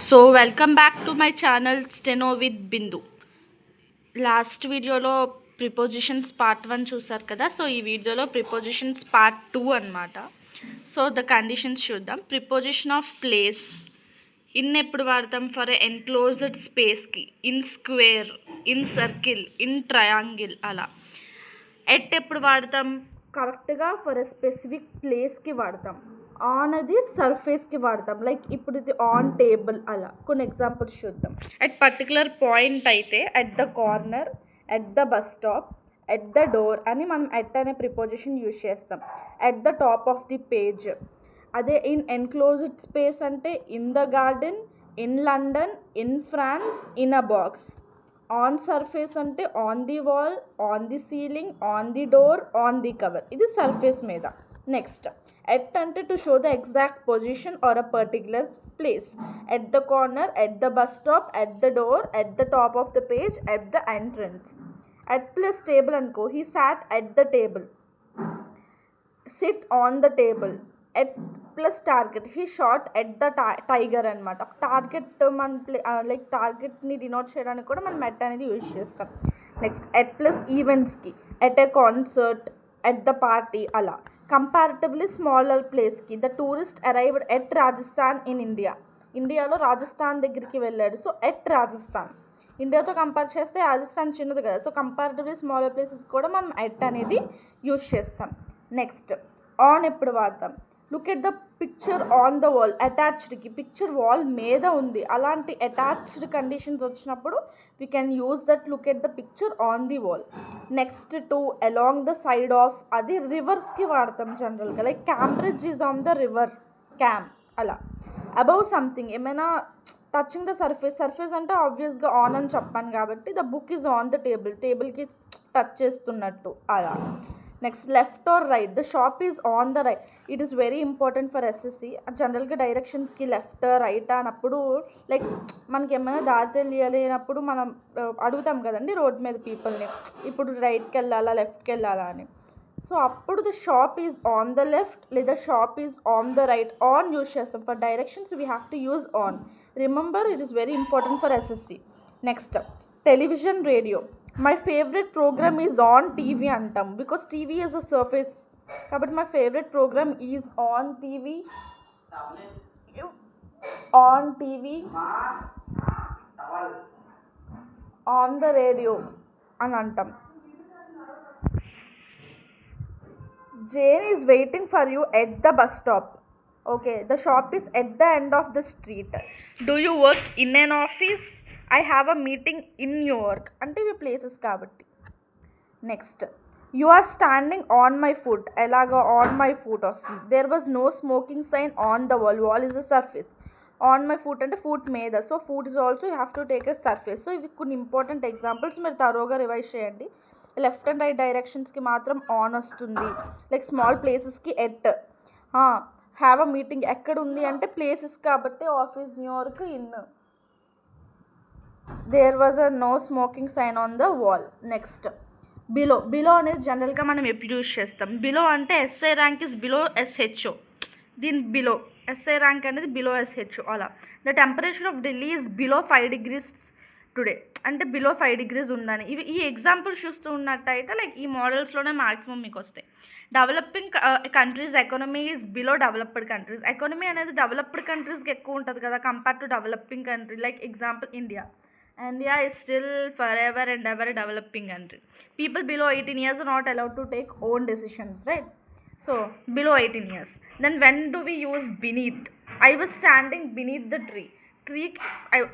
So welcome back to my channel steno with Bindu. Last వీడియోలో prepositions part 1 చూసారు కదా. So ఈ వీడియోలో ప్రిపోజిషన్స్ పార్ట్ 2 అనమాట. సో ద కండిషన్స్ చూద్దాం. ప్రిపోజిషన్ ఆఫ్ ప్లేస్ ఇన్ ఎప్పుడు వాడతాం? ఫర్ ఎన్క్లోజ్డ్ స్పేస్కి, in square, in circle, in triangle అలా. ఎట్ ఎప్పుడు వాడతాం? కరెక్ట్గా ఫర్ ఎ స్పెసిఫిక్ ప్లేస్కి వాడతాం. ఆన్ అది సర్ఫేస్కి వాడతాం. లైక్ ఇప్పుడు ఇది ఆన్ టేబుల్ అలా. కొన్ని ఎగ్జాంపుల్స్ చూద్దాం. అట్ పర్టికులర్ పాయింట్ అయితే at the corner, at the bus stop, at the door అని మనం అట్ అనే ప్రిపోజిషన్ యూజ్ చేస్తాం. At the top of the page. అదే ఇన్ ఎన్క్లోజ్డ్ స్పేస్ అంటే in the garden, in London, in France, in a box. On surface అంటే on the wall, on the ceiling, on the door, on the cover. ఇది surface మీద. Next at అంటే to show the exact position or a particular place. At the corner, at the bus stop, at the door, at the top of the page, at the entrance. At plus table అనుకో, he sat at the table, sit on the table. At plus target, he shot at the tiger అనమాట. Target మన like టార్గెట్ని denote చేయడానికి కూడా మనం at అనేది use చేస్తాం. Next at plus ఈవెంట్స్కి, at a concert, at the party అలా. కంపారిటివ్లీ స్మాలర్ ప్లేస్కి, the tourist arrived at Rajasthan in India. ఇండియాలో రాజస్థాన్ దగ్గరికి వెళ్ళాడు, సో ఎట్ రాజస్థాన్. ఇండియాతో కంపేర్ చేస్తే రాజస్థాన్ చిన్నది కదా, సో కంపారిటివ్లీ స్మాలర్ ప్లేసెస్ కూడా మనం ఎట్ అనేది యూజ్ చేస్తాం. నెక్స్ట్ ఆన్ ఎప్పుడు వాడతాం? Look at the picture on the wall. అటాచ్డ్కి, పిక్చర్ వాల్ మీద ఉంది, అలాంటి అటాచ్డ్ కండిషన్స్ వచ్చినప్పుడు we can use that look at the picture on the wall. Next to along the side of, అది రివర్స్కి వాడతాం జనరల్గా. Like Cambridge is on the river, Cam అలా. అబౌవ్ సంథింగ్, ఏమైనా టచింగ్ ద సర్ఫేస్ అంటే ఆబ్వియస్గా on అని చెప్పాను కాబట్టి the book is on the టేబుల్కి టచ్ చేస్తున్నట్టు అలా. Next left or right, the shop is on the right. It is very important for SSC. జనరల్గా డైరెక్షన్స్కి లెఫ్ట్ రైట్ అన్నప్పుడు లైక్ మనకి ఏమైనా దారి తెలియలేనప్పుడు మనం అడుగుతాం కదండి రోడ్ మీద పీపుల్ని, ఇప్పుడు రైట్కి వెళ్ళాలా లెఫ్ట్కి వెళ్ళాలా అని. సో అప్పుడు the shop is on the left లేదా shop is on the right, on use చేస్తాం. For directions we have to use on. Remember, it is very important for SSC. Next television, radio. My favourite programme is on TV అంటాం, because TV is a surface కాబట్టి my favourite programme is on TV, on TV, on the radio అని అంటాం. Jane is waiting for you at the bus stop. Okay, the shop is at the end of the street. Do you work in an office? I have a meeting in New York. అంటే ఇవి places కాబట్టి. Next you are standing on my foot. ఎలాగో on my foot వస్తుంది. There was no smoking sign on the wall. Wall is a surface. On my foot అంటే foot మీద, so foot is also you have to take a surface. So ఇవి కొన్ని important examples, మీరు తరోగా revise చేయండి. Left and right డైరెక్షన్స్కి మాత్రం on వస్తుంది. లైక్ స్మాల్ ప్లేసెస్కి ఎట్. హ్యావ్ అ మీటింగ్ ఎక్కడ ఉంది అంటే ప్లేసెస్ కాబట్టి office, New York, in. There was a no smoking sign on the wall. Next below అనేది జనరల్గా మనం ఎప్పుడు యూజ్ చేస్తాం? బిలో అంటే SI rank is below SHO. దీని బిలో ఎస్ఐ ర్యాంక్ అనేది బిలో ఎస్హెచ్ఓ అలా. The temperature of Delhi is below 5 degrees today అంటే బిలో 5 degrees ఉందని. ఇవి ఈ ఎగ్జాంపుల్స్ చూస్తూ ఉన్నట్టయితే లైక్ ఈ మోడల్స్లోనే మ్యాక్సిమం మీకు వస్తాయి. Developing countries economy is below developed countries. Economy అనేది డెవలప్డ్ కంట్రీస్కి ఎక్కువ ఉంటుంది కదా compare to developing country. Like example India is still forever and ever a developing country. People below 18 years are not allowed to take own decisions, right? So below 18 years. Then when do we use beneath? I was standing beneath the tree.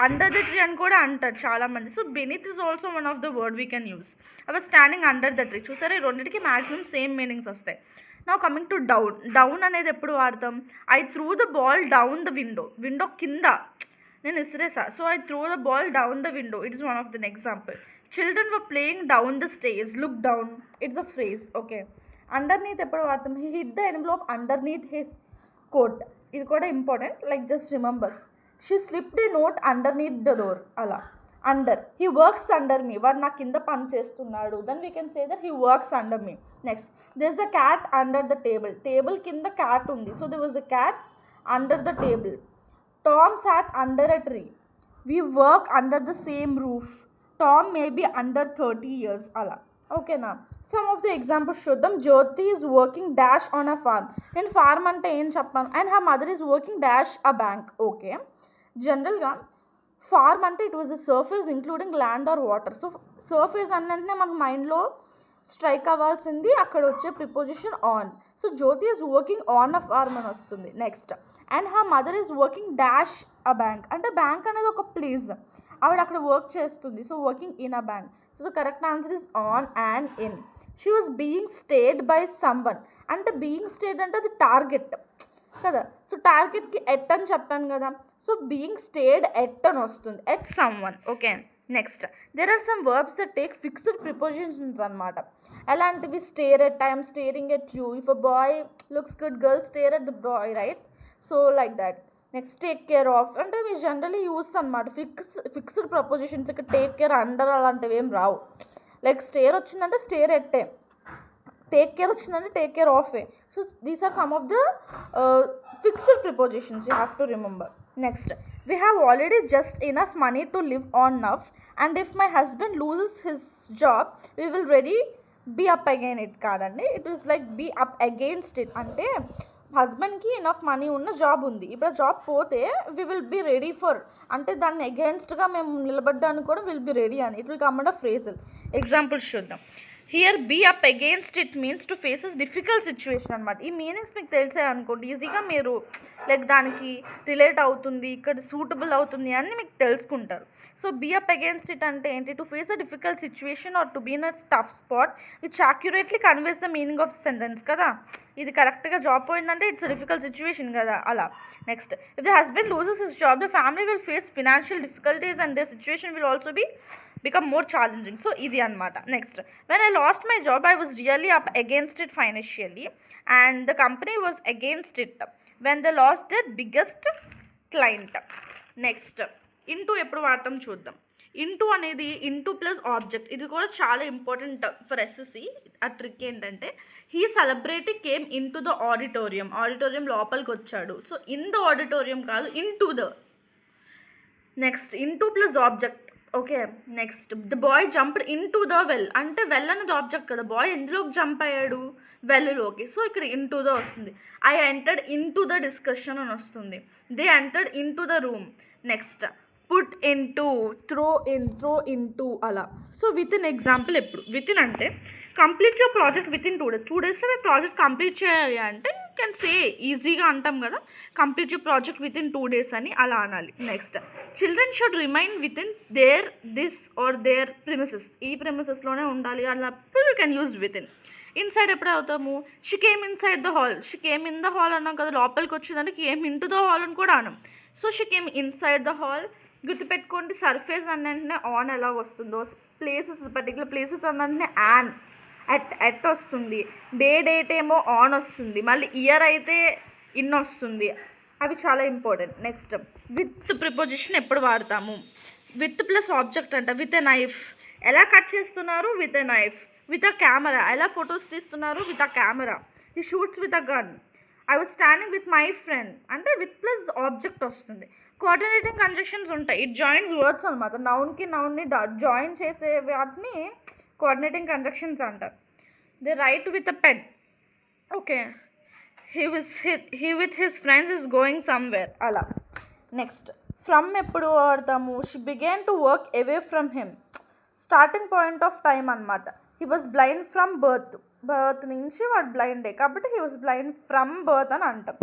Under the tree అని కూడా అంటారు చాలా మంది. So beneath is also one of the word we can use. I was standing under the tree. చూసారా, ఈ రెండింటికి maximum same meanings వస్తాయి. Now coming to down అనేది ఎప్పుడు వాడతాం? I threw the ball down the window కింద నేను ఇసిరేసా, so I threw the ball down the window. It's one of the example. Children were playing down the stairs. Look down, it's a phrase. Okay, underneath ఎప్పుడు వాడతాం? He hit the envelope underneath his coat. ఇది కూడా important, like just remember. She slipped a note underneath the door అలా. Under, he works under me. వాడు నా కింద పని చేస్తున్నాడు. Then we can say that he works under me. Next there is the cat under the table. Table కింద cat ఉంది, so there was a cat under the table. Tom sat under a tree. We work under the same roof. Tom may be under 30 years. Ala. Okay na. Some of the examples show them. Jyoti is working dash on a farm. In farm ante em cheppanu. And her mother is working dash a bank. Okay. General ga farm ante it was a surface including land or water. So surface annante manaku mind lo strike అవ్వాల్సింది అక్కడ వచ్చే preposition on. So Jyothi is working on a farm అని వస్తుంది. Next and her mother is working dash a bank అంటే bank అనేది ఒక place, ఆవిడ అక్కడ వర్క్ చేస్తుంది. So working in a bank. So the correct answer is on and in. She was being stared by someone అంటే being stared అంటే అది target కదా. సో టార్గెట్కి ఎట్ అని చెప్పాను కదా. సో బీయింగ్ స్టేడ్ ఎట్ అని వస్తుంది, at someone. Okay. Next there are some verbs that take fixed prepositions అనమాట. ఎలాంటివి? Stare at, I'm staring at you. If a boy looks good, girl stare at the boy, right? So like that. Next take care of అంటే మీ generally use అనమాట. Fixed prepositions. ఇక్కడ take care, under అలాంటివి ఏం రావు. Like stare వచ్చిందంటే stare ఎట్టే, take care వచ్చిందంటే టేక్ కేర్ ఆఫ్ ఏ. So these are some of the fixed prepositions you have to remember. Next we have already just enough money to live on now, and if my husband loses his job we will ready be up again. It కాదండి, it is like be up against it. అంటే హస్బెండ్కి enough money ఉన్న job ఉంది, ఇప్పుడు ఆ job పోతే we will be ready for అంటే దాన్ని అగెయిన్స్ట్గా మేము నిలబడ్డానికి కూడా విల్ బీ రెడీ అని. It will come under phrasal. Examples చూద్దాం. Here be up against it means to faces difficult situation అనమాట. ఈ మీనింగ్స్ మీకు తెలిసాయి అనుకోండి, ఈజీగా మీరు లైక్ దానికి రిలేట్ అవుతుంది, ఇక్కడ సూటబుల్ అవుతుంది అని మీకు తెలుసుకుంటారు. So be up against it అంటే ఏంటి? To face a difficult situation or to be in a tough spot which accurately conveys the meaning of sentence కదా. ఇది కరెక్ట్గా జాబ్ పోయిందంటే ఇట్స్ డిఫికల్ట్ సిచ్యువేషన్ కదా అలా. Next if the husband loses his job the family will face financial difficulties and their situation will also be become more challenging. So ఇది అనమాట. నెక్స్ట్ when I lost my job I was really up against it financially and the company was against it when they lost their biggest client. Next into ఎప్పుడు వాడతాం చూద్దాం. Into అనేది into plus object, ఇది కూడా చాలా ఇంపార్టెంట్ ఫర్ ఎస్ఎస్సి. ఆ trick ఏంటంటే he celebrity came into the auditorium, auditorium లోపలికి వచ్చాడు. సో ఇన్ ద ఆడిటోరియం కాదు, in to the. Next into plus object. Okay. Next the boy jumped in to the well అంటే well అనేది object కదా, bye ఎందులోకి jump అయ్యాడు? వెల్లోకి. So ఇక్కడ in to the వస్తుంది. I entered in to the discussion అని వస్తుంది. They entered in to the room. Next put in to, throw in to అలా. So with in example ఎప్పుడు? With in అంటే complete your project within 2 days. 2 daysలో మీరు project complete చేయాలి అంటే you can say ఈజీగా అంటాం కదా, complete your project within 2 days అని అలా అనాలి. Next children should remain within their this or their premises, ఈ ప్రిమిసెస్లోనే ఉండాలి అన్నప్పుడు you can use within. Inside ఎప్పుడు అవుతాము? She came inside the hall, she came in the hall అన్నాం కదా, లోపలికి వచ్చిందంటే came into the hall అని కూడా అన్నాం. So she came inside the hall. గుర్తుపెట్టుకోండి సర్ఫేస్ అన్నంటనే ఆన్ ఎలా వస్తుందో, ప్లేసెస్ పర్టికులర్ ప్లేసెస్ అన్నంటనే యాన్ ఎట్ వస్తుంది, డేట్ ఏమో ఆన్ వస్తుంది, మళ్ళీ ఇయర్ అయితే ఇన్ వస్తుంది. అవి చాలా ఇంపార్టెంట్. నెక్స్ట్ విత్ ప్రిపోజిషన్ ఎప్పుడు వాడతాము? విత్ ప్లస్ ఆబ్జెక్ట్ అంట. విత్ ఎ నైఫ్ ఎలా కట్ చేస్తున్నారు? With a knife. With a camera ఎలా ఫొటోస్ తీస్తున్నారు? With a camera. He shoots with a gun. I was standing with my friend అంటే with plus object వస్తుంది. Coordinating conjunctions ఉంటాయి, it joins words అనమాట. నౌన్ని join చేసే వాటిని కోఆర్డినేటింగ్ కంజంక్షన్స్ అంటారు. They write with a pen. Okay. he with his friends is going somewhere అలా. Next from ఎప్పుడు వాడతాము? She began to work away from him, starting point of time అనమాట. He was blind from birth నుంచి వాడు బ్లైండే కాబట్టి he was blind from birth అని అంటాం.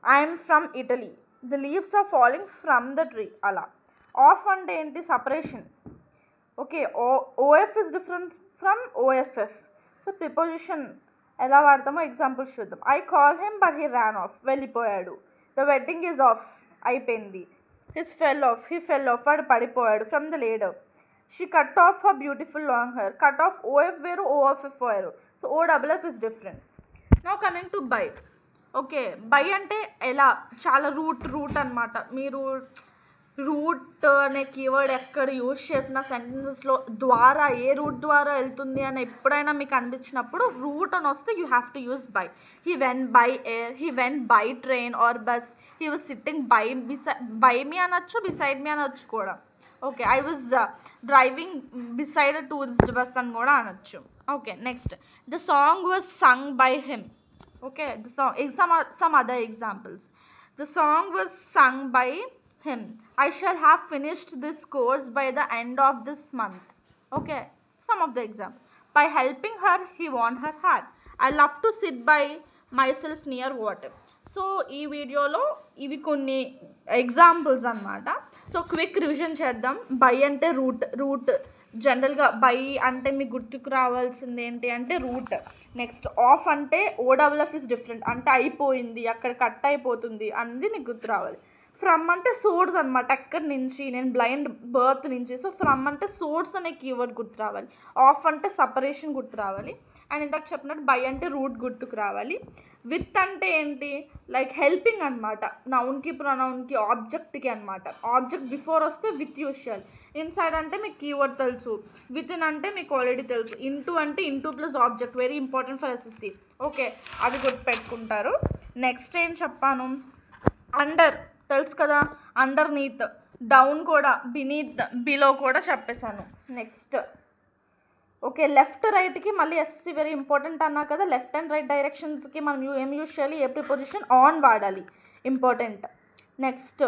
I'm from Italy, the leaves are falling from the tree అలా. Off అంటే ఏంటి? Separation. Okay. O F is different from O F F. So preposition ఎలా వాడతామో ఎగ్జాంపుల్స్ చూద్దాం. I call him but he ran off, వెళ్ళిపోయాడు. The wedding is of, అయిపోయింది. He fell off, వాడు పడిపోయాడు. From the ladder. She cut off her beautiful long hair. Cut off O F వేరు, O F F వేరు. So O W F is different. Now coming to by. Okay. By అంటే ఎలా? చాలా route అనమాట. మీరు రూట్ అనే కీవర్డ్ ఎక్కడ యూజ్ చేసిన సెంటెన్సెస్లో ద్వారా ఏ రూట్ ద్వారా వెళ్తుంది అని ఎప్పుడైనా మీకు అనిపించినప్పుడు రూట్ అని వస్తే you have to use by. He went by air, he went by train or bus, he was sitting by me అనొచ్చు, బిసైడ్ మీ అనొచ్చు కూడా. Okay, I was driving beside a tourist bus అని కూడా అనొచ్చు. Okay, next the song was sung by him. Okay, the song, some other examples. The song was sung by him. I shall have finished this course by the end of this month. Okay, some of the examples. By helping her, he won her heart. I love to sit by myself near water. So ఈ వీడియోలో ఇవి కొన్ని examples అన్నమాట. So quick revision చేద్దాం. By అంటే route జనరల్గా by అంటే మీకు గుర్తుకు రావాల్సింది ఏంటి అంటే రూట్. నెక్స్ట్ ఆఫ్ అంటే ఓడబ్ల్యూఎఫ్ ఇస్ డిఫరెంట్, అంటే అయిపోయింది, అక్కడ కట్ అయిపోతుంది అనేది నీకు గుర్తు రావాలి. ఫ్రమ్ అంటే సోర్స్ అనమాట, ఎక్కడి నుంచి, నేను బ్లైండ్ బర్త్ నుంచి. సో ఫ్రమ్ అంటే సోర్స్ అనే కీవర్డ్ గుర్తు రావాలి. ఆఫ్ అంటే సపరేషన్ గుర్తు రావాలి. అండ్ ఇందాక చెప్పినట్టు బై అంటే రూట్ గుర్తుకు రావాలి. విత్ అంటే ఏంటి, లైక్ హెల్పింగ్ అనమాట, నౌన్కి ప్రొనౌన్కి ఆబ్జెక్ట్కి అనమాట. ఆబ్జెక్ట్ బిఫోర్ వస్తే విత్ యూజ్ చేయాలి. ఇన్సైడ్ అంటే మీకు కీవర్డ్ తెలుసు, విత్ ఇన్ అంటే మీకు ఆల్రెడీ తెలుసు. ఇంటూ అంటే into plus object, very important for SSC. Okay, అది గుర్తుపెట్టుకుంటారు. నెక్స్ట్ ఏం చెప్పాను, అండర్ తెలుసు కదా, అండర్ నీత్, డౌన్ కూడా, బినీత్ బిలో కూడా చెప్పేశాను. నెక్స్ట్ ఓకే, లెఫ్ట్ రైట్కి మళ్ళీ ఎస్ఎస్సి వెరీ ఇంపార్టెంట్ అన్నా కదా. లెఫ్ట్ అండ్ రైట్ డైరెక్షన్స్కి మనం ఏం యూజ్ చేయాలి, ఏ ప్రిపోజిషన్, ఆన్ వాడాలి, ఇంపార్టెంట్. నెక్స్ట్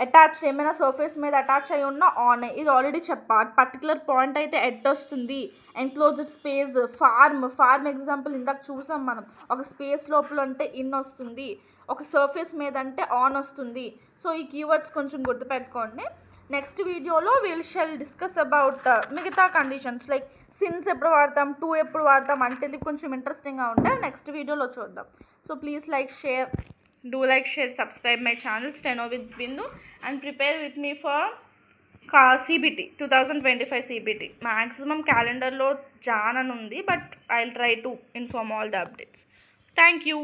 అటాచ్డ్, ఏమైనా సర్ఫేస్ మీద అటాచ్ అయి ఉన్న ఆన్, ఇది ఆల్రెడీ చెప్పా. పర్టికులర్ పాయింట్ అయితే ఎట్ వస్తుంది. ఎన్క్లోజ్డ్ స్పేస్, ఫార్మ్ ఎగ్జాంపుల్ ఇందాక చూసాం మనం. ఒక స్పేస్ లోపల అంటే ఇన్ వస్తుంది, ఒక సర్ఫేస్ మీద అంటే ఆన్ వస్తుంది. సో ఈ కీవర్డ్స్ కొంచెం గుర్తుపెట్టుకోండి. నెక్స్ట్ వీడియోలో వీల్ షెల్ డిస్కస్ అబౌట్ మిగతా కండిషన్స్, లైక్ సిన్స్ ఎప్పుడు వాడతాం, టు ఎప్పుడు వాడతాం అంటే ఇది కొంచెం ఇంట్రెస్టింగ్గా ఉంటే నెక్స్ట్ వీడియోలో చూద్దాం. So please like, share, subscribe my channel Steno with Bindu and prepare with me for CBT 2025 CBT. Maximum calendarలో Jan అని ఉంది, but I'll try to inform all the updates. Thank you.